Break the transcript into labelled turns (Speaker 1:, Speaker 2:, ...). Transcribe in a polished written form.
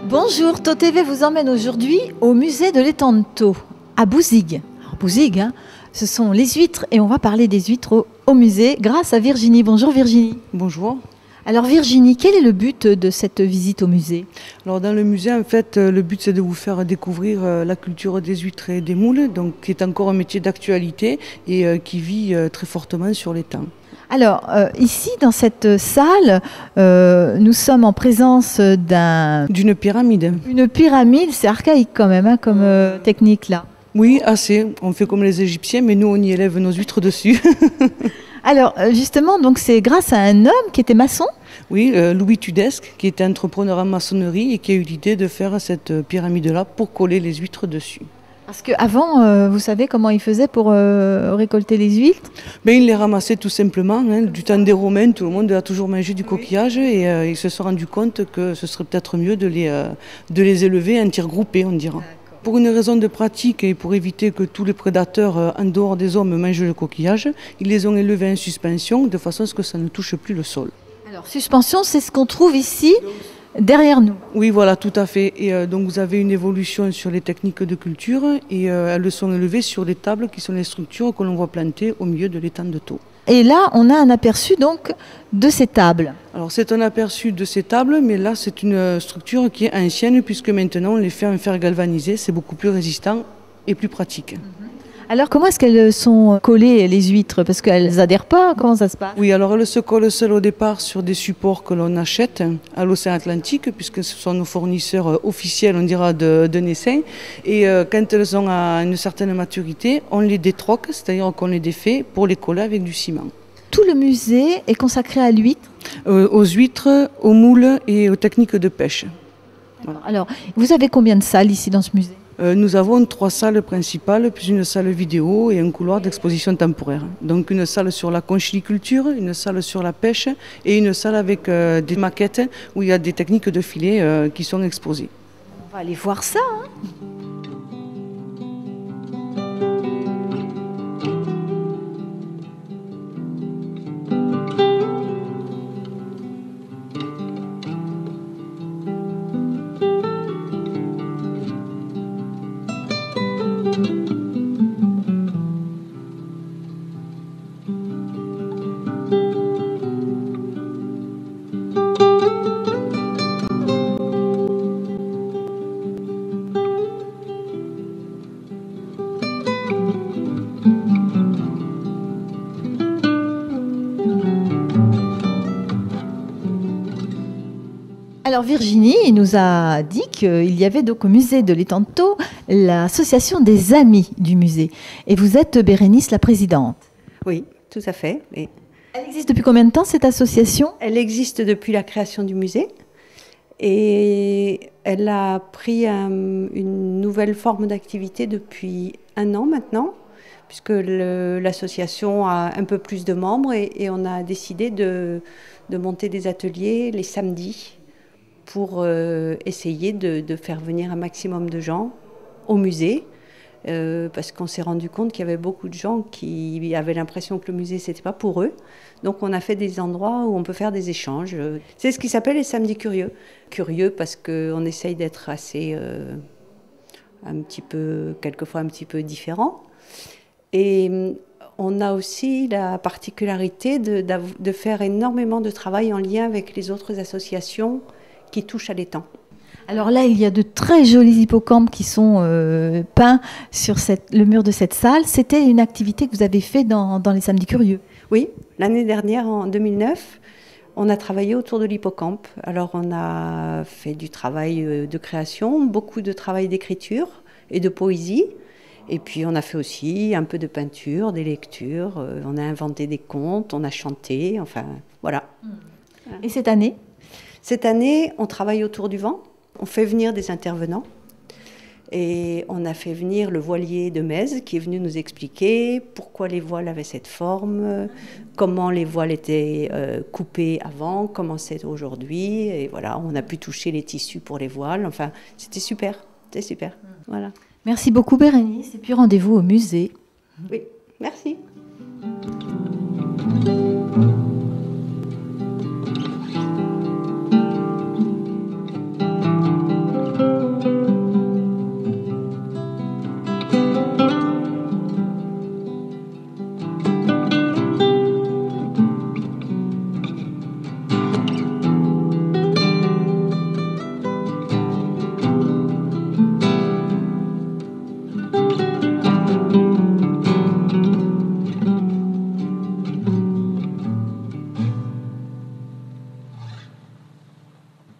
Speaker 1: Bonjour, Thau TV vous emmène aujourd'hui au musée de l'étang de Thau, à Bouzigues. Alors Bouzigues, ce sont les huîtres et on va parler des huîtres au musée grâce à Virginie. Bonjour Virginie.
Speaker 2: Bonjour.
Speaker 1: Alors Virginie, quel est le but de cette visite au musée?
Speaker 2: Alors dans le musée, en fait, le but c'est de vous faire découvrir la culture des huîtres et des moules, donc qui est encore un métier d'actualité et qui vit très fortement sur l'étang.
Speaker 1: Alors, ici, dans cette salle, nous sommes en présence
Speaker 2: d'une pyramide.
Speaker 1: Une pyramide, c'est archaïque quand même, comme technique là.
Speaker 2: Oui, assez. On fait comme les Égyptiens, mais nous, on y élève nos huîtres dessus.
Speaker 1: Alors, justement, donc c'est grâce à un homme qui était maçon?
Speaker 2: Oui, Louis Tudesque, qui était entrepreneur en maçonnerie et qui a eu l'idée de faire cette pyramide-là pour coller les huîtres dessus.
Speaker 1: Parce qu'avant, vous savez comment ils faisaient pour récolter les huîtres?
Speaker 2: Ils les ramassaient tout simplement. Du temps des Romains, tout le monde a toujours mangé du coquillage et ils se sont rendus compte que ce serait peut-être mieux de les élever en tirs groupés, on dira. Pour une raison de pratique et pour éviter que tous les prédateurs en dehors des hommes mangent le coquillage, ils les ont élevés en suspension de façon à ce que ça ne touche plus le sol.
Speaker 1: Alors, suspension, c'est ce qu'on trouve ici derrière nous.
Speaker 2: Oui, voilà, tout à fait. Et donc vous avez une évolution sur les techniques de culture et elles sont élevées sur des tables qui sont les structures que l'on voit planter au milieu de l'étang de Thau.
Speaker 1: Et là, on a un aperçu donc de ces tables.
Speaker 2: Alors c'est un aperçu de ces tables, mais là c'est une structure qui est ancienne puisque maintenant on les fait en fer galvanisé, c'est beaucoup plus résistant et plus pratique.
Speaker 1: Alors comment est-ce qu'elles sont collées les huîtres? Parce qu'elles n'adhèrent pas, comment ça se passe?
Speaker 2: Oui, alors elles se collent seules au départ sur des supports que l'on achète à l'océan Atlantique, puisque ce sont nos fournisseurs officiels, on dira, de naissins. Et quand elles ont à une certaine maturité, on les détroque, c'est-à-dire qu'on les défait pour les coller avec du ciment.
Speaker 1: Tout le musée est consacré à l'huître?
Speaker 2: Aux huîtres, aux moules et aux techniques de pêche.
Speaker 1: Voilà. Alors, vous avez combien de salles ici dans ce musée?
Speaker 2: Nous avons 3 salles principales, puis une salle vidéo et un couloir d'exposition temporaire. Donc une salle sur la conchiliculture, une salle sur la pêche et une salle avec des maquettes où il y a des techniques de filet qui sont exposées.
Speaker 1: On va aller voir ça. Alors Virginie nous a dit qu'il y avait donc au musée de l'étang de Thau l'association des amis du musée. Et vous êtes Bérénice, la présidente.
Speaker 3: Oui, tout à fait. Et
Speaker 1: elle existe depuis combien de temps cette association?
Speaker 3: Elle existe depuis la création du musée. Et elle a pris une nouvelle forme d'activité depuis 1 an maintenant, puisque l'association a un peu plus de membres et on a décidé de monter des ateliers les samedis pour essayer de faire venir un maximum de gens au musée, parce qu'on s'est rendu compte qu'il y avait beaucoup de gens qui avaient l'impression que le musée, c'était pas pour eux. Donc on a fait des endroits où on peut faire des échanges. C'est ce qui s'appelle les samedis curieux. Curieux parce qu'on essaye d'être assez, quelquefois un petit peu différent. Et on a aussi la particularité de faire énormément de travail en lien avec les autres associations qui touchent à l'étang.
Speaker 1: Alors là, il y a de très jolis hippocampes qui sont peints sur le mur de cette salle. C'était une activité que vous avez fait dans les Samedis Curieux.
Speaker 3: Oui, l'année dernière, en 2009, on a travaillé autour de l'hippocampe. Alors on a fait du travail de création, beaucoup de travail d'écriture et de poésie. Et puis on a fait aussi un peu de peinture, des lectures, on a inventé des contes, on a chanté, enfin voilà.
Speaker 1: Et cette année ?
Speaker 3: Cette année, on travaille autour du vent, on fait venir des intervenants. Et on a fait venir le voilier de Metz qui est venu nous expliquer pourquoi les voiles avaient cette forme, comment les voiles étaient coupées avant, comment c'est aujourd'hui. Et voilà, on a pu toucher les tissus pour les voiles. Enfin, c'était super, c'était super. Voilà.
Speaker 1: Merci beaucoup Bérénice et puis rendez-vous au musée.
Speaker 3: Oui, merci.